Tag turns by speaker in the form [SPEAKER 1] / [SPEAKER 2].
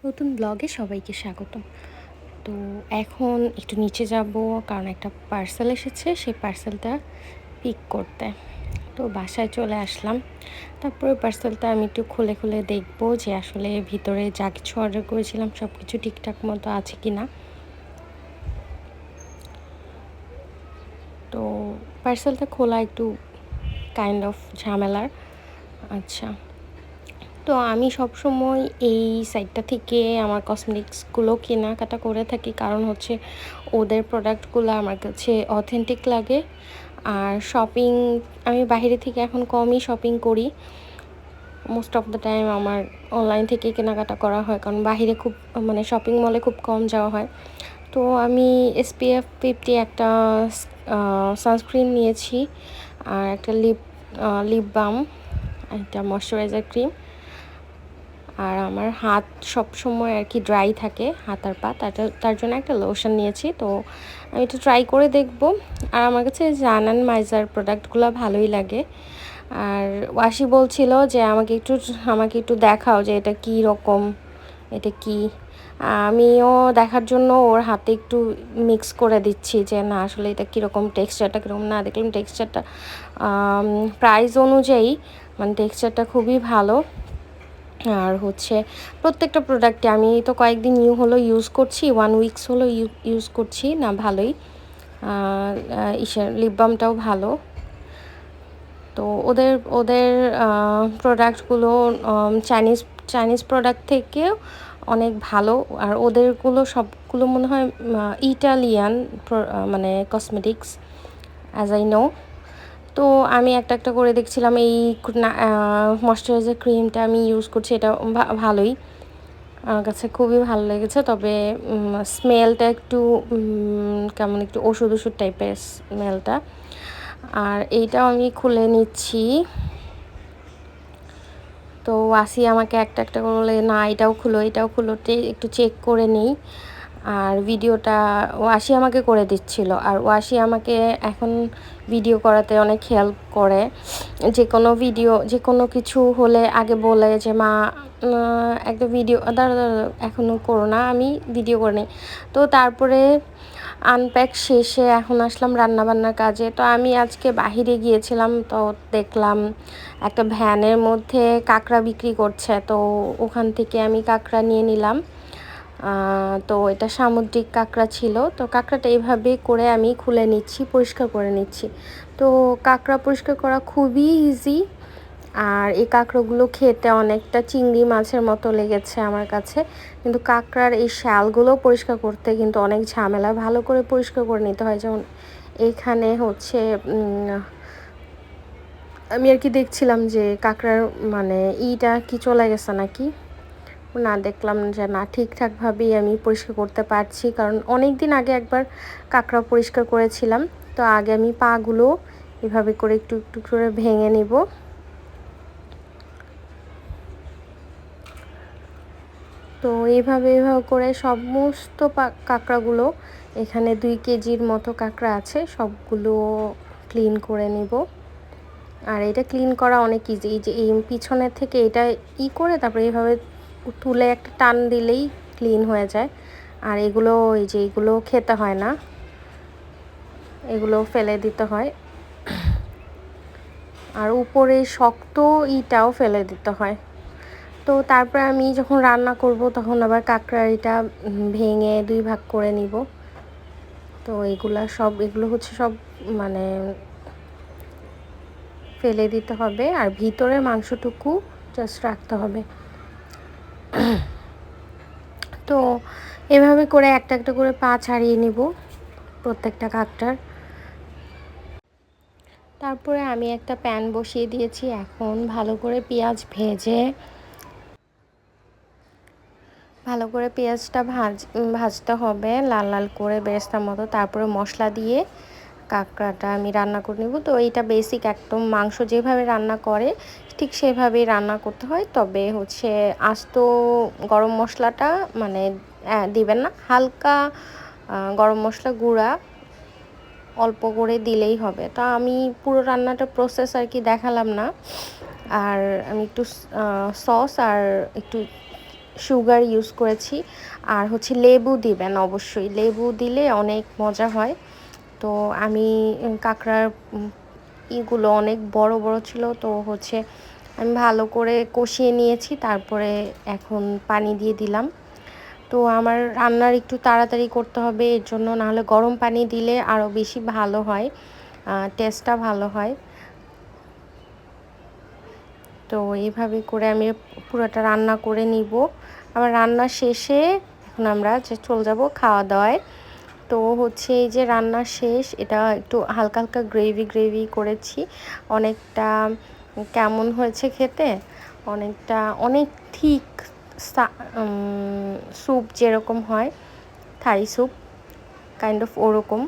[SPEAKER 1] নতুন ব্লগে সবাইকে স্বাগতম। তো এখন একটু নিচে যাব, কারণ একটা পার্সেল এসেছে, সেই পার্সেলটা পিক করতে। তো বাসায় চলে আসলাম। তারপরে পার্সেলটা আমি একটু খুলে খুলে দেখব যে আসলে ভিতরে যা কিছু অর্ডার করেছিলাম সব কিছু ঠিকঠাক মতো আছে কি না। তো পার্সেলটা খোলা একটু কাইন্ড অফ ঝামেলার। আচ্ছা, তো আমি সবসময় এই সাইটটা থেকে আমার কসমেটিক্সগুলো কেনাকাটা করে থাকি, কারণ হচ্ছে ওদের প্রোডাক্টগুলো আমার কাছে অথেন্টিক লাগে। আর শপিং আমি বাইরে থেকে এখন কমই শপিং করি। মোস্ট অফ দ্য টাইম আমার অনলাইন থেকে কেনাকাটা করা হয়, কারণ বাইরে খুব মানে শপিং মলে খুব কম যাওয়া হয়। তো আমি SPF 50 একটা সানস্ক্রিন নিয়েছি, আর একটা লিপ বাম, একটা ময়শ্চারাইজার ক্রিম। আর আমার হাত সব সময় আর কি ড্রাই থাকে, হাত আর পা, তার জন্য একটা লোশন নিয়েছি। তো আমি একটু ট্রাই করে দেখব। আর আমার কাছে জানান মাইজার প্রোডাক্টগুলো ভালোই লাগে। আর ওয়াসি বলছিল যে আমাকে একটু দেখাও যে এটা কী রকম, এটা কি। আমিও দেখার জন্য ওর হাতে একটু মিক্স করে দিচ্ছি যে না আসলে এটা কীরকম, টেক্সচারটা কীরকম। না, দেখলাম টেক্সচারটা প্রাইস অনুযায়ী মানে টেক্সচারটা খুবই ভালো। আর হচ্ছে প্রত্যেকটা প্রোডাক্টে আমি তো কয়েকদিন ইউজ করছি, 1 উইকস হলো ইউজ করছি, না ভালোই। লিপ বামটাও ভালো। তো ওদের ওদের প্রোডাক্টগুলো চাইনিজ চাইনিজ প্রোডাক্ট থেকেও অনেক ভালো। আর ওদেরগুলো সবগুলো মনে হয় ইটালিয়ান মানে কসমেটিক্স, অ্যাজ আই নো। তো আমি একটা একটা করে দেখছিলাম। এই ময়শ্চারাইজার ক্রিমটা আমি ইউজ করছি, এটা ভালোই, আমার কাছে খুবই ভালো লেগেছে। তবে স্মেলটা একটু কেমন, একটু ওষুধ ওষুধ টাইপের স্মেলটা। আর এইটাও আমি খুলে নিচ্ছি। তো ওয়াসি আমাকে একটা একটা করে বলে না এটাও খুলো, এটাও খুলো, একটু চেক করে নিই। আর ভিডিওটা ওয়াসি আমাকে করে দিচ্ছিল। আর ওয়াসি আমাকে এখন ভিডিও করাতে অনেক হেল্প করে। যে কোনো কিছু হলে আগে বলে যে মা একটা ভিডিও দাঁড়া দাঁড়া এখনও করো না, আমি ভিডিও করে নিই। তো তারপরে আনপ্যাক শেষে এখন আসলাম রান্নাবান্নার কাজে। তো আমি আজকে বাহিরে গিয়েছিলাম, তো দেখলাম একটা ভ্যানের মধ্যে কাঁকড়া বিক্রি করছে। তো ওখান থেকে আমি কাঁকড়া নিয়ে নিলাম। তো এটা সামুদ্রিক কাঁকড়া ছিল। তো কাঁকড়াটা এইভাবে করে আমি খুলে নিচ্ছি, পরিষ্কার করে নিচ্ছি। তো কাঁকড়া পরিষ্কার করা খুবই ইজি। আর এই কাঁকড়াগুলো খেতে অনেকটা চিংড়ি মাছের মতো লেগেছে আমার কাছে। কিন্তু কাঁকড়ার এই শ্যালগুলো পরিষ্কার করতে কিন্তু অনেক ঝামেলা, ভালো করে পরিষ্কার করে নিতে হয়। যেমন এইখানে হচ্ছে আমি আর কি দেখছিলাম যে কাঁকড়ার মানে ইটা কি চলে গেছে নাকি না, দেখলাম যে না ঠিকঠাকভাবেই আমি পরিষ্কার করতে পারছি, কারণ অনেক দিন আগে একবার কাঁকড়া পরিষ্কার করেছিলাম। তো আগে আমি পাগুলো এভাবে করে একটু একটু করে ভেঙে নিব। তো এইভাবে করে সমস্ত কাঁকড়াগুলো, এখানে 2 কেজির মতো কাঁকড়া আছে, সবগুলো ক্লিন করে নিব। আর এটা ক্লিন করা অনেক ইজি। এই যে এই পিছনের থেকে এটা করে তারপরে এইভাবে তুলে একটা টান দিলেই ক্লিন হয়ে যায়। আর এগুলো এই যে এগুলো খেতে হয় না, এগুলো ফেলে দিতে হয়। আর উপরে শক্ত ইটাও ফেলে দিতে হয়। তো তারপরে আমি যখন রান্না করব তখন আবার কাঁকড়া এটা ভেঙে 2 ভাগ করে নিব। তো এগুলো হচ্ছে সব মানে ফেলে দিতে হবে, আর ভিতরের মাংসটুকু জাস্ট রাখতে হবে। তো এভাবে করে একটা একটা করে পা ছাড়িয়ে নিব প্রত্যেকটা কাঁকড়ার। তারপরে আমি একটা প্যান বসিয়ে দিয়েছি। এখন ভালো করে পেঁয়াজটা ভাজতে হবে লাল লাল করে বেরেস্তার মতো। তারপরে মশলা দিয়ে কাঁকড়াটা আমি রান্না করে নেব। তো এইটা বেসিক, একদম মাংস যেভাবে রান্না করে ঠিক সেভাবেই রান্না করতে হয়। তবে হচ্ছে আস্ত গরম মশলাটা মানে দিবেন না, হালকা গরম মশলা গুঁড়া অল্প করে দিলেই হবে। তা আমি পুরো রান্নাটা প্রসেস আর কি দেখালাম না। আর আমি একটু সস আর একটু সুগার ইউজ করেছি। আর হচ্ছে লেবু দিবেন অবশ্যই, লেবু দিলে অনেক মজা হয়। তো আমি কাঁকড়ার ইগুলো অনেক বড় বড় ছিল, তো হচ্ছে আমি ভালো করে কষিয়ে নিয়েছি, তারপরে এখন পানি দিয়ে দিলাম। তো আমার রান্নার একটু তাড়াতাড়ি করতে হবে, এর জন্য, নাহলে গরম পানি দিলে আরও বেশি ভালো হয়, টেস্টটা ভালো হয়। তো এইভাবে করে আমি পুরোটা রান্না করে নিব। আমার রান্না শেষে এখন আমরা চলে যাব খাওয়া দাওয়ায়। তো হচ্ছে এই যে রান্না শেষ, এটা একটু হালকা হালকা গ্রেভি গ্রেভি করেছি। অনেকটা কেমন হয়েছে খেতে, অনেকটা অনেক ঠিক স্যুপ যেরকম হয়, থাই স্যুপ কাইন্ড অফ ওরকম।